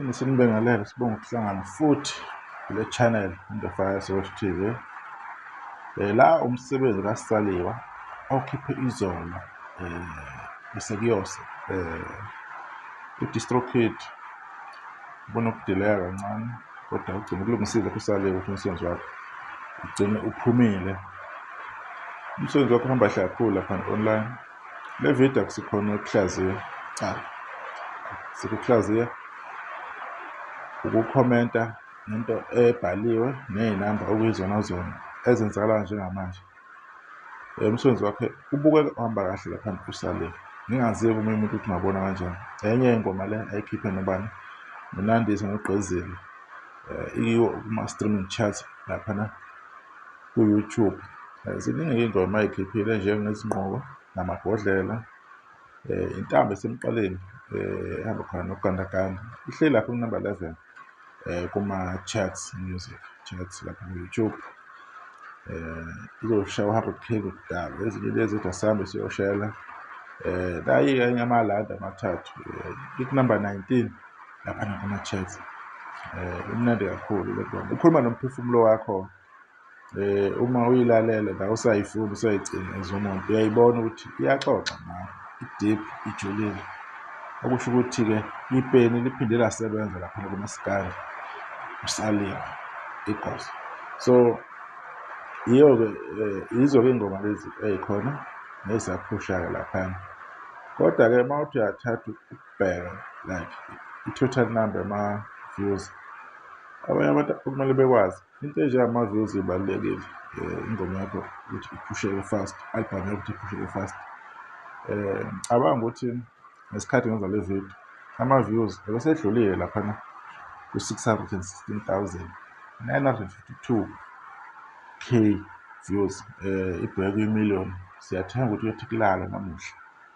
Sinibingelele, sibonga ukuhlangana futhi kule channel The Fire Source TV. La umsebenzi kaSaliwa okhiphe izolo bese kuyose uDistroKid ubona ukudileya kancane, kodwa ugcine ukulungisile kuSaliwa ukuthi umsebenzi wakhe ugcine uphumile. Umsebenzi wakhe uhamba kahle kakhulu lapha online. Le video akusikhona ukuhlaziya, sikuhlaziya ukukhomenta ngento ebhaliwe nezinamba okuyizona zona ezenzakala njengamanje. Umsebenzi wakhe ubukeka uhamba kahle lapha kuSaliwa. Ngingaziyo omunye umuntu ukuthi ungabona kanjani. Enye ingoma le ayikhiphe nobani, noNandisa noGqezile, iyiwo kuma-streaming charts laphana ku-YouTube. Ziningi iy'ngoma ayikhiphile njengezinqobo namabhodlela, intambo esemqaleni ehamba khona nogandaganda, ihleli lapho ku-number 11 kuma-charts music charts lapha ku-YouTube. Izoshaya u-100K kudala, ezinye lezi ethi asihambe siyoshayela nayi enye amalandi amathathu, iku-number 19 laphana kuma-charts. Imnandi kakhulu le ngoma, ukhuluma nomphefumulo wakho. Uma uyilalela la usayifuna usayigcina ezomuntu, uyayibona ukuthi iyaxoxa nawe, i-deep, ijulile. Okusho ukuthi-ke ipeni liphinde lasebenza laphana kumaskandi uSaliwa iGozi. So iyo-ke yizo-ke iy'ngoma lezi ey'khona nezisaphushayo laphana. Kodwa-ke uma uthi uyathatha ukubheka like i-total number yama-views, abanye abantu okumele bekwazi into enjengama-views ibalulekile. Ingoma yakho ukuthi iphusheke fast, album yakho ukuthi iphusheke fast. Ngicabanga ukuthi ngesikhathi ngenza le video ama-views ebesedlulile laphana ku-616,952K views, ibheke kwi-million. Siyathemba ukuthi uyothi kulala namuhla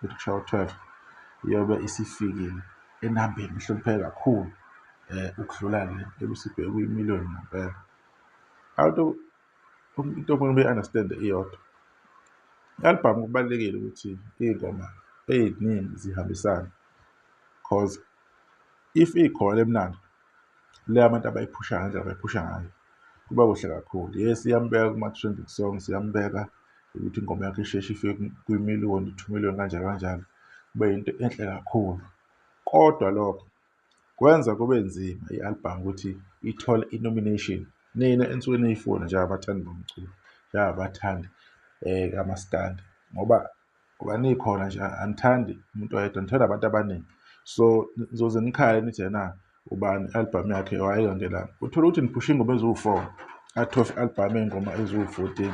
ukuthi kushaya u-12 iyobe isifikile enambeni ehlonipheke kakhulu ukudlula le ebisibheke kwi-million ngempela. Into okumele beyi-understand-e iyodwa, i-album kubalulekile ukuthi iy'ngoma ey'ningi zihambisane, cause if ikhona emnandi le abantu abayiphushayo ngendlela abayiphusha ngayo kuba kuhle kakhulu. Yes, iyambeka kuma-trending songs, iyambeka ukuthi ingoma yakho isheshe ifike kwi-million, 2 million kanjalo kanjalo, kube yinto enhle kakhulu. Kodwa lokho kwenza kube nzima i-album ukuthi ithole i-nomination. Nina enisuke niyifuna njengabathandi bomculo, njengabathandi kamaskandi, ngoba nikhona nje, anithandi umuntu oyedwa, nithanda abantu abaningi. So nizoze nikhale nithi ubani i-album yakhe wayengelanga. Uthola ukuthi niphusha ingoma eziwu-4 out of i-album ey'ngoma eziwu-14,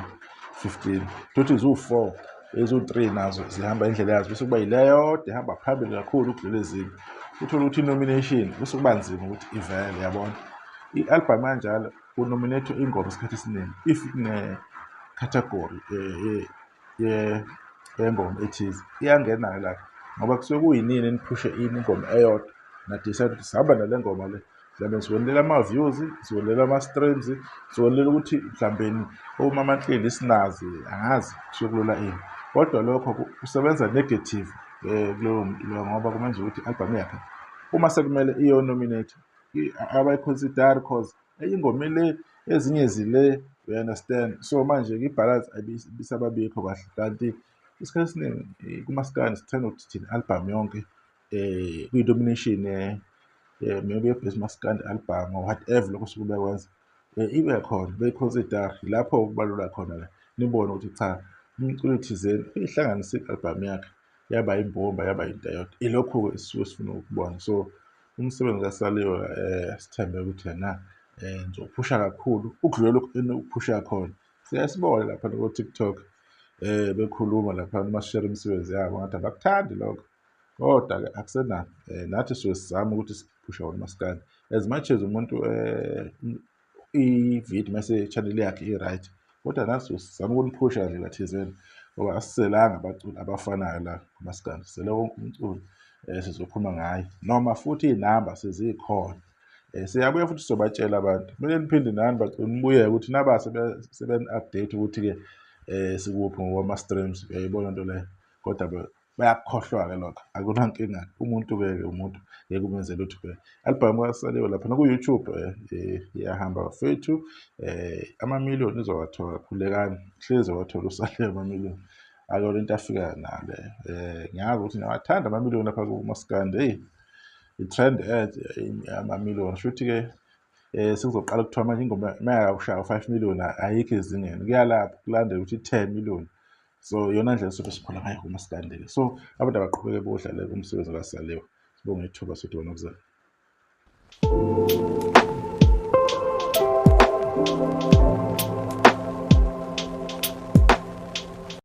15. Utholukuthi ziwu-4, eziwu-3 nazo zihamba indlela yazo, bese kuba yile yodwa ehamba phambili kakhulu ukudlula ezinye. Uthole ukuthi i-nomination bese kuba nzima ukuthi ivele, yabona. I-album kanjalo unominate ingoma isikhathi esiningi if ne-category yengoma ethize, iyangena la ngoba kusuke kuyinini eniphushe ingoma eyodwa, na-decide ukuthi sihamba nale ngoma le, mhlawumbe siwonelela ama-views, siwonelela ama-streams, siwonelela ukuthi mhlawumbe oma-monthly listeners, angazi kusuke kulula ini. Kodwa lokho kusebenza negative kuloyo muntu loyo, ngoba kumenza ukuthi i-album yakhe uma sekumele iyo-nominate abayi-consider-ari cause ingoma le ezinye zile, you understand. So manje-ke i-balance ibisababikho kahle, kanti isikhathi esiningi kumaskandi sithanda ukuthi thina i-album yonke kwi-nomination maybe ye-best maskandi album or whatever lokho suke bekwenza ibe khona, beyi-consider. Lapho kubalula khona la nibone ukuthi cha, umculi thizeni ihlanganise i-album yakhe yaba yimbumba, yaba yinto eyodwa. Ilokhu-ke esisuke sifuna ukubona. So umsebenzi kaSaliwa sithembe ukuthi nizophusha kakhulu ukudlula lokhu enokuphusha khona. Siyasibona lapha ku-TikTok bekhuluma lapha uma-share imisebenzi yabo ngathi abakuthandi lokho. Kodwa-ke akusenani, nathi suke sizama ukuthi siphushe wona umaskandi. As much as umuntu i-video mase i-channel yakhe i-right, kodwa nathi suke sizama ukuniphusha ndlela thizeni, ngoba asiselanga abaculi abafanayo la kumaskandi, sisele wonke umculi sizokhuluma ngaye, noma futhi iy'namba sezikhona. Siyabuya futhi sizobatshela abantu, kumele niphinde nani baculi nibuyeke ukuthi naba sebeni-update ukuthi-ke sikuphi ngokwama-streams, uyayibona into leyo. Kodwa bayakukhohlwa-ke lokho, akunankinga. Umuntu-ke umuntu, ngeke umenze lutho phela. Albhamu kaSaliwe laphana ku-YouTube iyahamba bafethu, amamiliyoni uzowathola, khulekani, hlezi wathola uSaliwe amamiliyoni. Akuyona into afika nale. Ngiyazi ukuthi niyawathanda amamiliyoni lapha kuMaskandi. Hey, i-trend amamiliyoni. Shuthi-ke sekuzoqala kuthiwa manje ingoma mayawushaya u-5 million ayikho ezingeni. Kuyalapho kulandela ukuthi 10 million. So iyona ndlela sobe sikhula ngayo kuMaskandi-ke. So abantu abaqhubeke bodlale umsebenzi kaSaliwe. Sibonge ithuba sokuthi wena ukuzela.